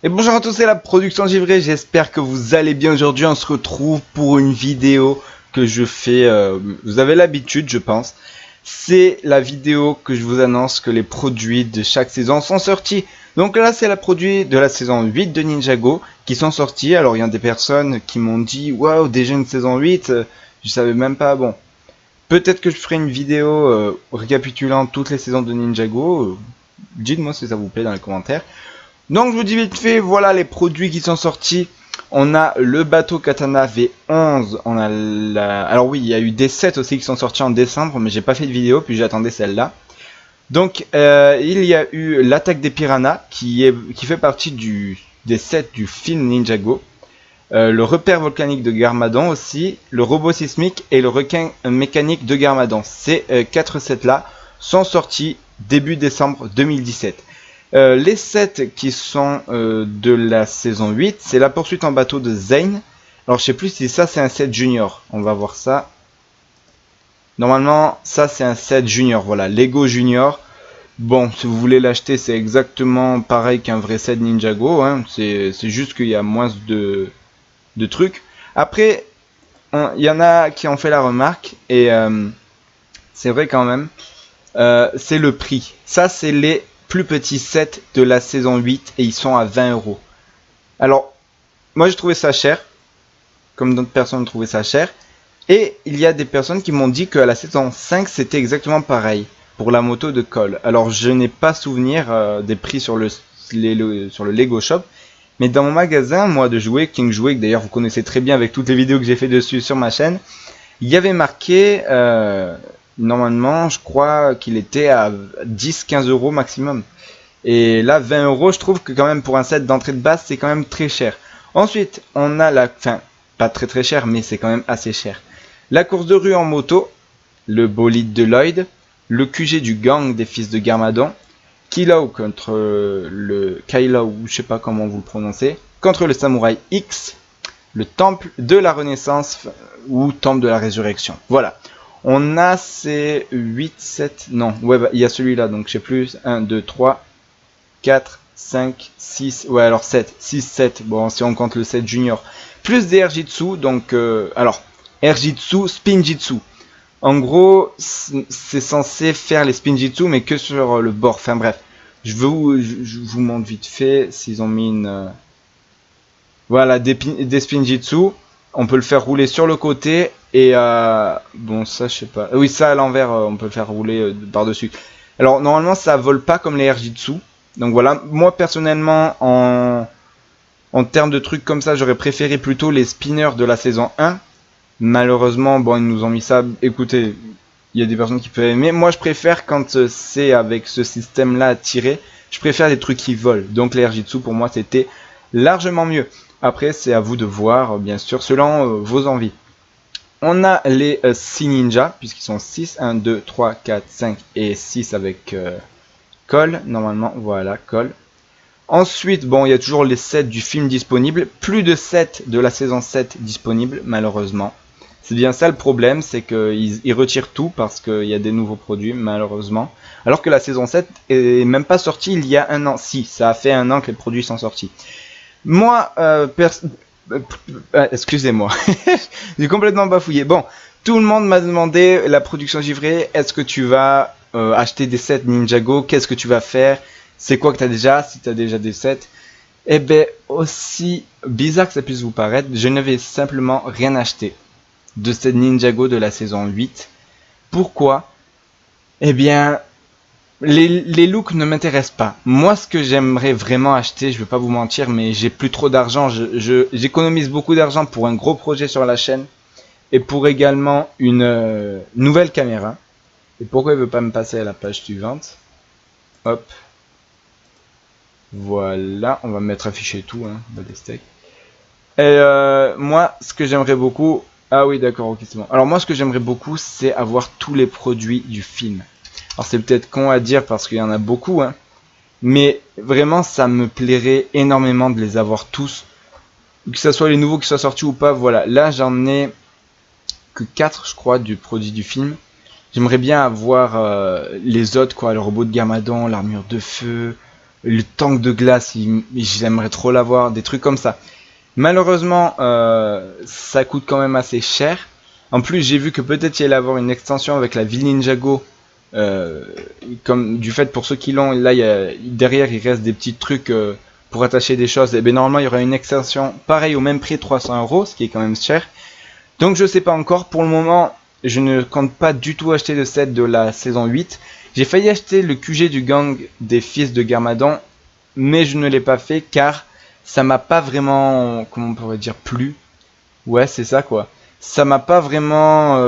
Et bonjour à tous, c'est la production Givré, j'espère que vous allez bien. Aujourd'hui on se retrouve pour une vidéo que je fais, vous avez l'habitude je pense. C'est la vidéo que je vous annonce que les produits de chaque saison sont sortis. Donc là c'est la produit de la saison 8 de Ninjago qui sont sortis. Alors il y a des personnes qui m'ont dit waouh, déjà une saison 8, je savais même pas. Bon, peut-être que je ferai une vidéo récapitulant toutes les saisons de Ninjago. Dites-moi si ça vous plaît dans les commentaires. Donc je vous dis vite fait, voilà les produits qui sont sortis. On a le bateau Katana V11, on a la... Alors oui, il y a eu des sets aussi qui sont sortis en décembre, mais j'ai pas fait de vidéo, puis j'attendais celle-là. Donc il y a eu l'attaque des piranhas, qui fait partie des sets du film Ninjago. Le repère volcanique de Garmadon aussi, le robot sismique et le requin mécanique de Garmadon. Ces 4 sets-là sont sortis début décembre 2017. Les sets qui sont de la saison 8, c'est la poursuite en bateau de Zane. Alors je sais plus si ça c'est un set junior, on va voir ça. Normalement ça c'est un set junior, voilà, Lego junior. Bon, si vous voulez l'acheter c'est exactement pareil qu'un vrai set Ninjago, hein. C'est juste qu'il y a moins de trucs. Après, il y en a qui ont fait la remarque, et c'est vrai quand même, c'est le prix. Ça c'est les plus petits sets de la saison 8 et ils sont à 20 euros. Alors, moi j'ai trouvé ça cher, comme d'autres personnes ont trouvé ça cher. Et il y a des personnes qui m'ont dit qu'à la saison 5 c'était exactement pareil pour la moto de Cole. Alors je n'ai pas souvenir des prix sur le Lego Shop. Mais dans mon magasin, moi de jouets, King Jouet, que d'ailleurs vous connaissez très bien avec toutes les vidéos que j'ai fait dessus sur ma chaîne, il y avait marqué, normalement je crois qu'il était à 10-15 euros maximum. Et là 20 euros, je trouve que quand même pour un set d'entrée de base c'est quand même très cher. Ensuite on a enfin pas très très cher mais c'est quand même assez cher. La course de rue en moto, le bolide de Lloyd, le QG du gang des fils de Garmadon, Kilo contre le Kylo, je sais pas comment vous le prononcez, contre le samouraï X, le temple de la renaissance ou temple de la résurrection. Voilà. On a ces 8, 7, non, ouais, bah, il y a celui-là, donc je sais plus, 1, 2, 3, 4, 5, 6, ouais, alors 7, 6, 7, bon, si on compte le 7 junior, plus des Erjitsu, donc, alors, Erjitsu, Spinjitsu. En gros, c'est censé faire les Spinjitsu, mais que sur le bord. Enfin bref, je vous montre vite fait s'ils ont mis une... Voilà, des Spinjitsu. On peut le faire rouler sur le côté. Et bon, ça, je sais pas. Oui, ça à l'envers, on peut le faire rouler par-dessus. Alors, normalement, ça vole pas comme les Erjitsu. Donc voilà, moi personnellement, en termes de trucs comme ça, j'aurais préféré plutôt les spinners de la saison 1. Malheureusement, bon, ils nous ont mis ça. Écoutez, il y a des personnes qui peuvent aimer. Moi, je préfère quand c'est avec ce système-là à tirer. Je préfère des trucs qui volent. Donc, les Erjitsu, pour moi, c'était largement mieux. Après, c'est à vous de voir, bien sûr, selon vos envies. On a les 6 ninjas, puisqu'ils sont 6. 1, 2, 3, 4, 5 et 6 avec Cole. Normalement, voilà, Cole. Ensuite, bon, il y a toujours les 7 du film disponibles. Plus de 7 de la saison 7 disponibles, malheureusement. C'est bien ça le problème, c'est qu'ils retirent tout parce qu'il y a des nouveaux produits, malheureusement. Alors que la saison 7 est même pas sortie il y a un an. Si, ça a fait un an que les produits sont sortis. Moi, excusez-moi, j'ai complètement bafouillé. Bon, tout le monde m'a demandé, la production givrée, est-ce que tu vas acheter des sets Ninjago? Qu'est-ce que tu vas faire? C'est quoi que tu as déjà, si tu as déjà des sets? Eh ben, aussi bizarre que ça puisse vous paraître, je n'avais simplement rien acheté de cette Ninjago de la saison 8. Pourquoi? Eh bien, les looks ne m'intéressent pas. Moi, ce que j'aimerais vraiment acheter, je vais pas vous mentir, mais j'ai plus trop d'argent. J'économise beaucoup d'argent pour un gros projet sur la chaîne et pour également une nouvelle caméra. Et pourquoi il veut pas me passer à la page suivante? Hop. Voilà, on va mettre afficher tout, hein, des steaks. Et moi, ce que j'aimerais beaucoup... Ah oui, d'accord, ok, c'est bon. Alors moi, ce que j'aimerais beaucoup, c'est avoir tous les produits du film. Alors c'est peut-être con à dire parce qu'il y en a beaucoup, hein. Mais vraiment, ça me plairait énormément de les avoir tous. Que ce soit les nouveaux qui soient sortis ou pas, voilà. Là, j'en ai que 4, je crois, du produit du film. J'aimerais bien avoir les autres, quoi. Le robot de Garmadon, l'armure de feu, Le tank de glace, j'aimerais trop l'avoir, des trucs comme ça. Malheureusement, ça coûte quand même assez cher. En plus, j'ai vu que peut-être il allait avoir une extension avec la ville Ninjago. Comme du fait, pour ceux qui l'ont, là, derrière, il reste des petits trucs pour attacher des choses. Et bien normalement, il y aura une extension pareil au même prix, 300 €, ce qui est quand même cher. Donc je sais pas encore. Pour le moment, je ne compte pas du tout acheter le set de la saison 8. J'ai failli acheter le QG du gang des fils de Garmadon, mais je ne l'ai pas fait car ça m'a pas vraiment, comment on pourrait dire, plu. Ouais, c'est ça quoi. Ça m'a pas vraiment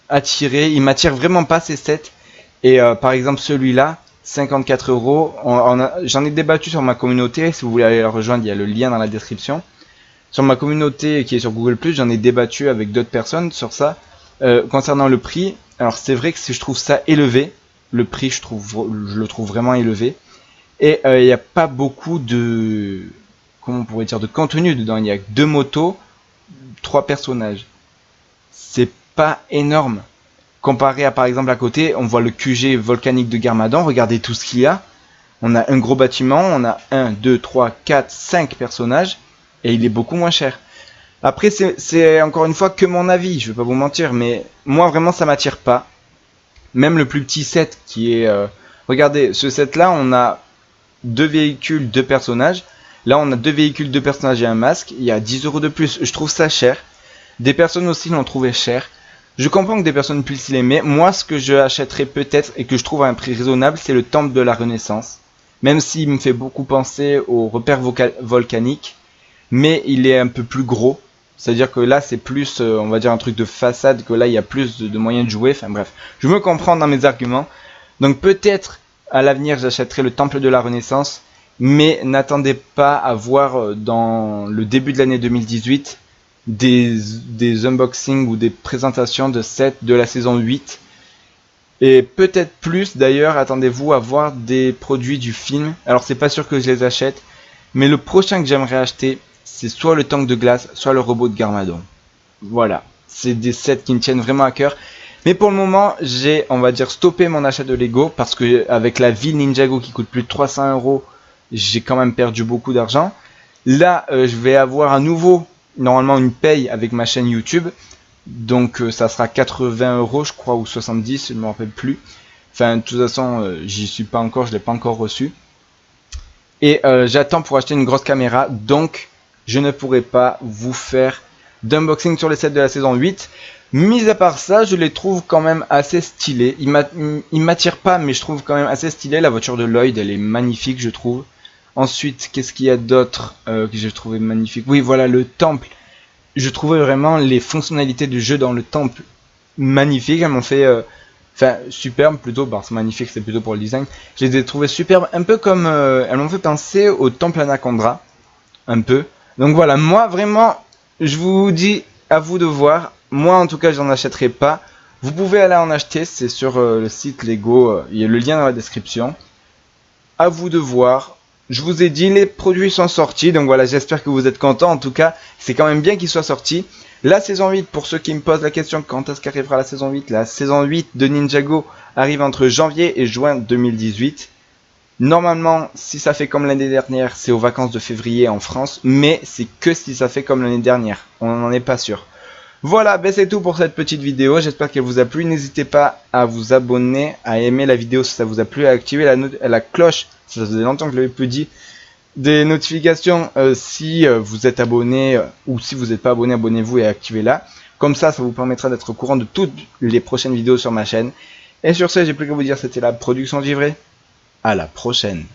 attiré. Il m'attire vraiment pas ces sets. Et par exemple celui-là, 54 €. J'en ai débattu sur ma communauté. Si vous voulez aller la rejoindre, il y a le lien dans la description. Sur ma communauté qui est sur Google+, j'en ai débattu avec d'autres personnes sur ça. Concernant le prix, alors c'est vrai que je trouve ça élevé. Le prix, je le trouve vraiment élevé. Et il n'y a pas beaucoup de, comment on pourrait dire, de contenu dedans. Il y a 2 motos, 3 personnages. C'est pas énorme. Comparé à par exemple à côté, on voit le QG volcanique de Garmadon. Regardez tout ce qu'il y a. On a un gros bâtiment, on a 1, 2, 3, 4, 5 personnages. Et il est beaucoup moins cher. Après, c'est encore une fois que mon avis, je vais pas vous mentir, mais moi vraiment ça m'attire pas. Même le plus petit set qui est... regardez, ce set là, on a 2 véhicules, 2 personnages. Là, on a 2 véhicules, 2 personnages et un masque. Il y a 10 € de plus. Je trouve ça cher. Des personnes aussi l'ont trouvé cher. Je comprends que des personnes puissent l'aimer. Moi, ce que je achèterais peut-être et que je trouve à un prix raisonnable, c'est le temple de la Renaissance. Même s'il me fait beaucoup penser au repère volcanique. Mais il est un peu plus gros. C'est-à-dire que là, c'est plus, on va dire, un truc de façade, que là, il y a plus de moyens de jouer. Enfin bref, je me comprends dans mes arguments. Donc peut-être, à l'avenir, j'achèterai le temple de la Renaissance. Mais n'attendez pas à voir dans le début de l'année 2018 des unboxings ou des présentations de sets de la saison 8. Et peut-être plus d'ailleurs, attendez-vous à voir des produits du film. Alors c'est pas sûr que je les achète. Mais le prochain que j'aimerais acheter, c'est soit le tank de glace, soit le robot de Garmadon. Voilà, c'est des sets qui me tiennent vraiment à cœur. Mais pour le moment, j'ai, on va dire, stoppé mon achat de Lego parce que avec la ville Ninjago qui coûte plus de 300 €, j'ai quand même perdu beaucoup d'argent. Là, je vais avoir à nouveau, normalement, une paye avec ma chaîne YouTube. Donc, ça sera 80 € je crois, ou 70, je ne me rappelle plus. Enfin, de toute façon, j'y suis pas encore, je l'ai pas encore reçu. Et j'attends pour acheter une grosse caméra, donc je ne pourrai pas vous faire d'unboxing sur les sets de la saison 8. Mis à part ça, je les trouve quand même assez stylés. Ils m'attirent pas, mais je trouve quand même assez stylé. La voiture de Lloyd, elle est magnifique, je trouve. Ensuite, qu'est-ce qu'il y a d'autre que j'ai trouvé magnifique? Oui, voilà, le temple. Je trouvais vraiment les fonctionnalités du jeu dans le temple magnifiques. Elles m'ont fait... Enfin, superbe plutôt, parce que magnifique c'est plutôt pour le design. Je les ai trouvées superbes, un peu comme... elles m'ont fait penser au temple Anaconda. Un peu. Donc voilà, moi vraiment, je vous dis, à vous de voir. Moi en tout cas, j'en achèterai pas. Vous pouvez aller en acheter, c'est sur le site Lego. Il y a le lien dans la description. À vous de voir. Je vous ai dit, les produits sont sortis. Donc voilà, j'espère que vous êtes contents. En tout cas, c'est quand même bien qu'ils soient sortis. La saison 8, pour ceux qui me posent la question quand est-ce qu'arrivera la saison 8, la saison 8 de Ninjago arrive entre janvier et juin 2018. Normalement, si ça fait comme l'année dernière, c'est aux vacances de février en France, mais c'est que si ça fait comme l'année dernière. On n'en est pas sûr. Voilà, ben c'est tout pour cette petite vidéo. J'espère qu'elle vous a plu. N'hésitez pas à vous abonner, à aimer la vidéo si ça vous a plu, à activer la cloche, ça faisait longtemps que je l'avais plus dit, des notifications si vous êtes abonné ou si vous n'êtes pas abonné, abonnez-vous et activez-la. Comme ça vous permettra d'être au courant de toutes les prochaines vidéos sur ma chaîne. Et sur ce, j'ai plus qu'à vous dire, c'était la production Givré. À la prochaine.